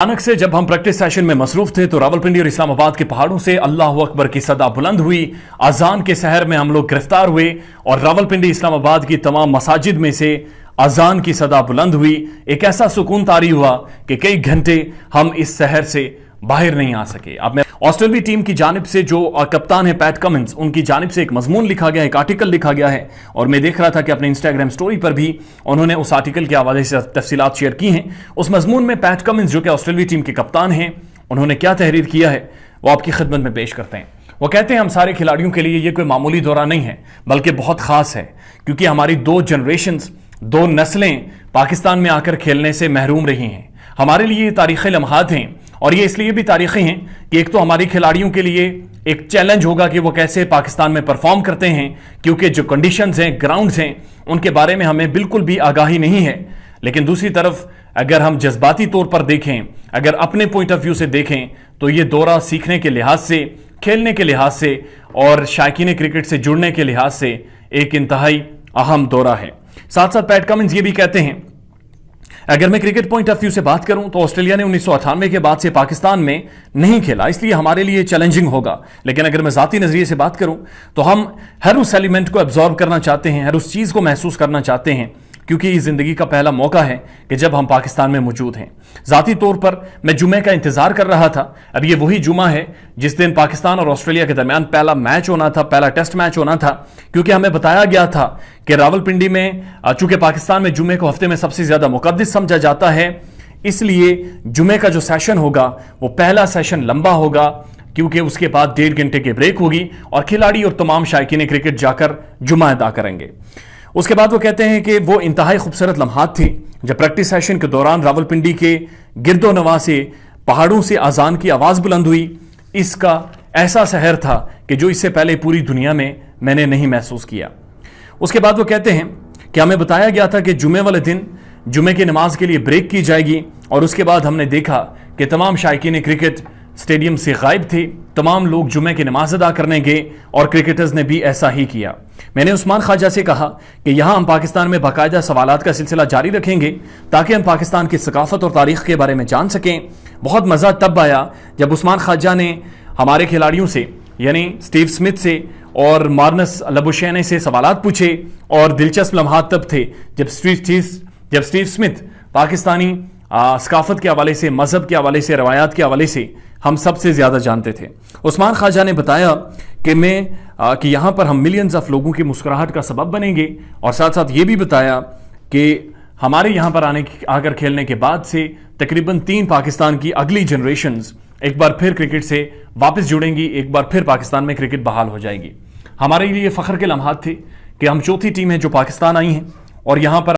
अचानक से जब हम प्रैक्टिस सेशन में मसरूफ थे तो रावलपिंडी और इस्लामाबाद के पहाड़ों से अल्लाह अकबर की सदा बुलंद हुई। अजान के शहर में हम लोग गिरफ्तार हुए और रावलपिंडी इस्लामाबाद की तमाम मसाजिद में से अजान की सदा बुलंद हुई। एक ऐसा सुकून तारी हुआ कि कई घंटे हम इस शहर से बाहर नहीं आ सके। अब मैं ऑस्ट्रेलिया टीम की जानिब से जो कप्तान है पैट कमिंस, उनकी जानिब से एक मजमून लिखा गया है, एक आर्टिकल लिखा गया है और मैं देख रहा था कि अपने इंस्टाग्राम स्टोरी पर भी उन्होंने उस आर्टिकल के हवाले से तफसीलात शेयर की हैं। उस मजमून में पैट कमिंस जो कि ऑस्ट्रेलिया टीम के कप्तान हैं, उन्होंने क्या तहरीर किया है वो आपकी खिदमत में पेश करते हैं। वो कहते हैं हम सारे खिलाड़ियों के लिए ये कोई मामूली दौरा नहीं है बल्कि बहुत खास है, क्योंकि हमारी दो जनरेशन्स, दो नस्लें पाकिस्तान में आकर खेलने से महरूम रही हैं। हमारे लिए ये तारीख़ी लम्हात हैं और ये इसलिए भी तारीख़ी हैं कि एक तो हमारे खिलाड़ियों के लिए एक चैलेंज होगा कि वो कैसे पाकिस्तान में परफॉर्म करते हैं, क्योंकि जो कंडीशंस हैं, ग्राउंड्स हैं, उनके बारे में हमें बिल्कुल भी आगाही नहीं है। लेकिन दूसरी तरफ अगर हम जज्बाती तौर पर देखें, अगर अपने पॉइंट ऑफ व्यू से देखें, तो ये दौरा सीखने के लिहाज से, खेलने के लिहाज से और शायकीन क्रिकेट से जुड़ने के लिहाज से एक इंतहाई अहम दौरा है। साथ साथ पैट कमिंस ये भी कहते हैं, अगर मैं क्रिकेट पॉइंट ऑफ व्यू से बात करूं तो ऑस्ट्रेलिया ने 1998 के बाद से पाकिस्तान में नहीं खेला, इसलिए हमारे लिए चैलेंजिंग होगा। लेकिन अगर मैं ज़ाती नज़रिए से बात करूं तो हम हर उस एलिमेंट को एब्जॉर्ब करना चाहते हैं, हर उस चीज़ को महसूस करना चाहते हैं, क्योंकि ये ज़िंदगी का पहला मौका है कि जब हम पाकिस्तान में मौजूद हैं। ज़ाती तौर पर मैं जुमे का इंतज़ार कर रहा था। अब ये वही जुमा है जिस दिन पाकिस्तान और ऑस्ट्रेलिया के दरमियान पहला मैच होना था, पहला टेस्ट मैच होना था, क्योंकि हमें बताया गया था कि रावलपिंडी में, चूंकि पाकिस्तान में जुमे को हफ्ते में सबसे ज़्यादा मुक़द्दस समझा जाता है, इसलिए जुमे का जो सेशन होगा वो पहला सेशन लंबा होगा, क्योंकि उसके बाद 1.5 घंटे की ब्रेक होगी और खिलाड़ी और तमाम शायकीन क्रिकेट जाकर जुमा अदा करेंगे। उसके बाद वो कहते हैं कि वो इंतहाई खूबसूरत लम्हात थे जब प्रैक्टिस सेशन के दौरान रावलपिंडी के गिरदो नवा से पहाड़ों से अजान की आवाज़ बुलंद हुई। इसका ऐसा शहर था कि जो इससे पहले पूरी दुनिया में मैंने नहीं महसूस किया। उसके बाद वो कहते हैं कि हमें बताया गया था कि जुमे वाले दिन जुमे की नमाज के लिए ब्रेक की जाएगी और उसके बाद हमने देखा कि तमाम शायकीन क्रिकेट स्टेडियम से गायब थे। तमाम लोग जुमे की नमाज अदा करने गए और क्रिकेटर्स ने भी ऐसा ही किया। मैंने उस्मान ख्वाजा से कहा कि यहाँ हम पाकिस्तान में बाकायदा सवालात का सिलसिला जारी रखेंगे ताकि हम पाकिस्तान की सकाफत और तारीख़ के बारे में जान सकें। बहुत मज़ा तब आया जब उस्मान ख्वाजा ने हमारे खिलाड़ियों से, यानी स्टीव स्मिथ से और मार्नस लबुशैने से सवालात पूछे। और दिलचस्प लम्हात तब थे जब स्टीव स्मिथ पाकिस्तानी सकाफत के हवाले से, मज़हब के हवाले से, रवायात के हवाले से हम सबसे ज़्यादा जानते थे। उस्मान ख्वाजा ने बताया कि यहाँ पर हम मिलियंस ऑफ लोगों की मुस्कुराहट का सबब बनेंगे और साथ साथ ये भी बताया कि हमारे यहाँ पर आकर खेलने के बाद से तकरीबन 3 पाकिस्तान की अगली जनरेशन्स एक बार फिर क्रिकेट से वापस जुड़ेंगी, एक बार फिर पाकिस्तान में क्रिकेट बहाल हो जाएगी। हमारे लिए फ़ख्र के लम्हात थे कि हम चौथी टीम है जो पाकिस्तान आई हैं और यहाँ पर